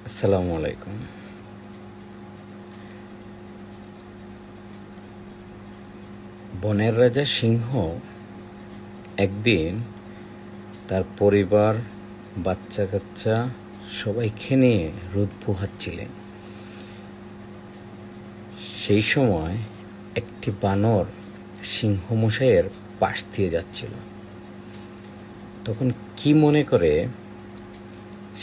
আসসালামু আলাইকুম। বনের রাজা সিংহ একদিন তার পরিবার, বাচ্চা কাচ্চা সবাইকে নিয়ে রোদ পোহাচ্ছিলেন। সেই সময় একটি বানর সিংহ মশাইয়ের পাশ দিয়ে যাচ্ছিল। তখন কি মনে করে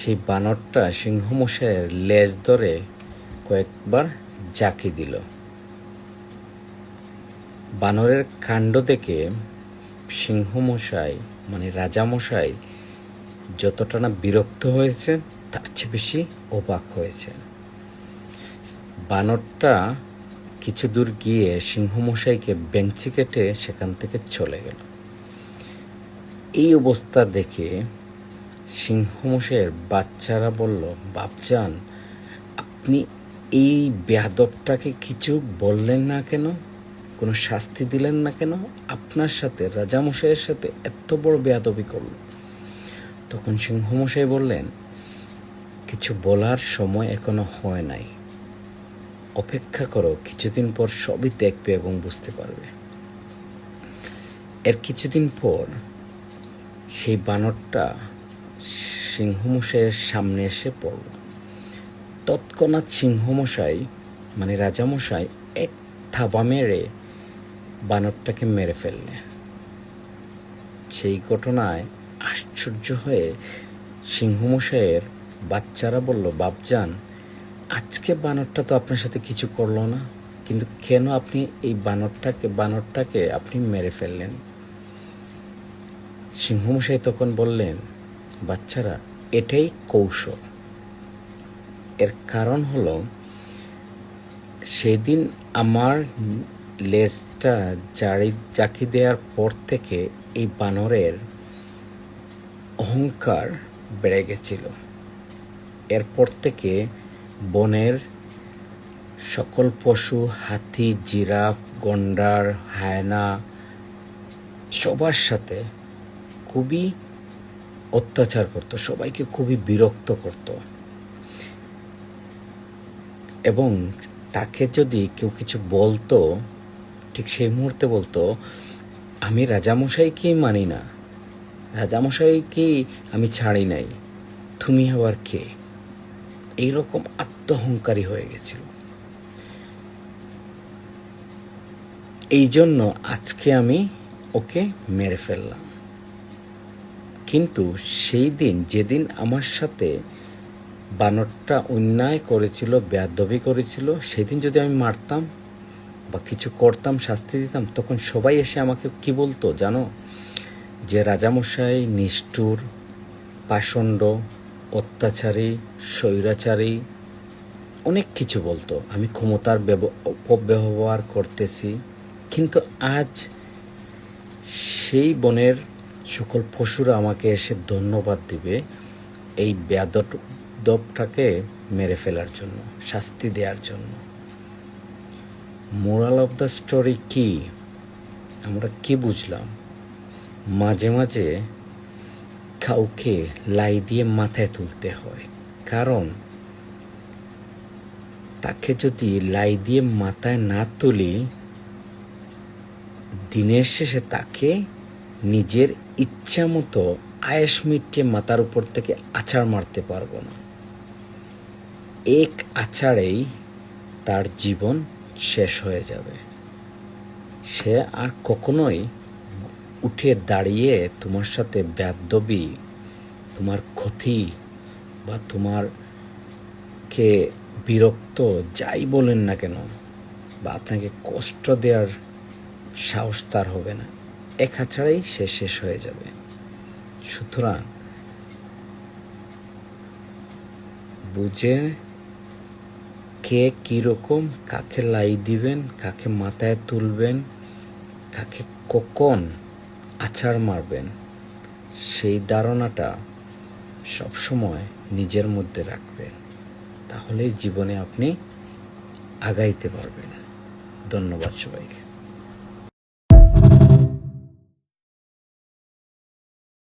সেই বানরটা সিংহ মশাইয়ের লেজ ধরে কয়েকবার জাকি দিল। বানরের কাণ্ড দেখে সিংহমশাই মানে রাজামশাই যতটা না বিরক্ত হয়েছে তার চেয়ে বেশি অবাক হয়েছে। বানরটা কিছু দূর গিয়ে সিংহমশাইকে বেঞ্চি কেটে সেখান থেকে চলে গেল। এই অবস্থা দেখে সিংহমশাইয়ের বাচ্চারা বলল, বাপজান, আপনি এই বেয়াদবটাকে কিছু বললেন না কেন? কোনো শাস্তি দিলেন না কেন? আপনার সাথে রাজামশাইয়ের সাথে এত বড় বেয়াদবি করল। তখন সিংহমশাই বললেন, কিছু বলার সময় এখনো হয় নাই, অপেক্ষা করো, কিছুদিন পর সবই দেখবে এবং বুঝতে পারবে। এর কিছুদিন পর সেই বানরটা সিংহমশাইয়ের সামনে এসে পড়ল। তৎক্ষণাৎ সিংহমশাই মানে রাজামশাই এক থাবা মেরে বানরটাকে মেরে ফেললেন। সেই ঘটনায় আশ্চর্য হয়ে সিংহমশাইয়ের বাচ্চারা বলল, বাপজান, আজকে বানরটা তো আপনার সাথে কিছু করলো না, কিন্তু কেন আপনি এই বানরটাকে আপনি মেরে ফেললেন? সিংহমশাই তখন বললেন, বাচ্চারা, এটাই কৌশল। এর কারণ হলো, সেদিন আমার লেজটা জাকি দেওয়ার পর থেকে এই বানরের অহংকার বেড়ে গেছিল। এরপর থেকে বনের সকল পশু, হাতি, জিরাফ, গন্ডার, হায়না সবার সাথে খুবই অত্যাচার করত, সবাইকে খুবই বিরক্ত করত। এবং তাকে যদি কেউ কিছু বলতো, ঠিক সেই মুহূর্তে বলতো, আমি রাজামশাইকেই মানি না, রাজামশাইকেই আমি ছাড়ি নাই, তুমি আবার কে? এইরকম আত্মহংকারী হয়ে গেছিল। এই জন্য আজকে আমি ওকে মেরে ফেললাম। কিন্তু সেই দিন, যেদিন আমার সাথে বানরটা অন্যায় করেছিল, বেয়াদবি করেছিল, সেদিন যদি আমি মারতাম বা কিছু করতাম, শাস্তি দিতাম, তখন সবাই এসে আমাকে কি বলতো জানো? যে রাজামশাই নিষ্ঠুর, পাষণ্ড, অত্যাচারী, স্বৈরাচারী, অনেক কিছু বলতো। আমি ক্ষমতার অপব্যবহার করতেছি। কিন্তু আজ সেই বনের সকল পশুরা আমাকে এসে ধন্যবাদ দিবে এই বেয়াদবটাকে মেরে ফেলার জন্য, শাস্তি দেওয়ার জন্য। মোরাল অফ দ্য স্টোরি কি? আমরা কি বুঝলাম? মাঝে মাঝে কাউকে লাই দিয়ে মাথায় তুলতে হয়, কারণ তাকে যদি লাই দিয়ে মাথায় না তুলি, দিনের শেষে তাকে নিজের ইচ্ছা মতো আয়েশ মিটিয়ে মাথার উপর থেকে আছাড় মারতে পারবো না। এক আছাড়েই তার জীবন শেষ হয়ে যাবে। সে আর কখনোই উঠে দাঁড়িয়ে তোমার সাথে বেয়াদবি, তোমার ক্ষতি বা তোমারকে বিরক্ত যাই বলেন না কেন, বা আপনাকে কষ্ট দেওয়ার সাহস তার হবে না। এক আছাড়েই সে শেষ হয়ে যাবে। সুতরাং বুঝে কে কীরকম, কাকে লাই দিবেন, কাকে মাথায় তুলবেন, কাকে কখন আছাড় মারবেন, সেই ধারণাটা সবসময় নিজের মধ্যে রাখবেন। তাহলেই জীবনে আপনি আগাইতে পারবেন। ধন্যবাদ সবাইকে।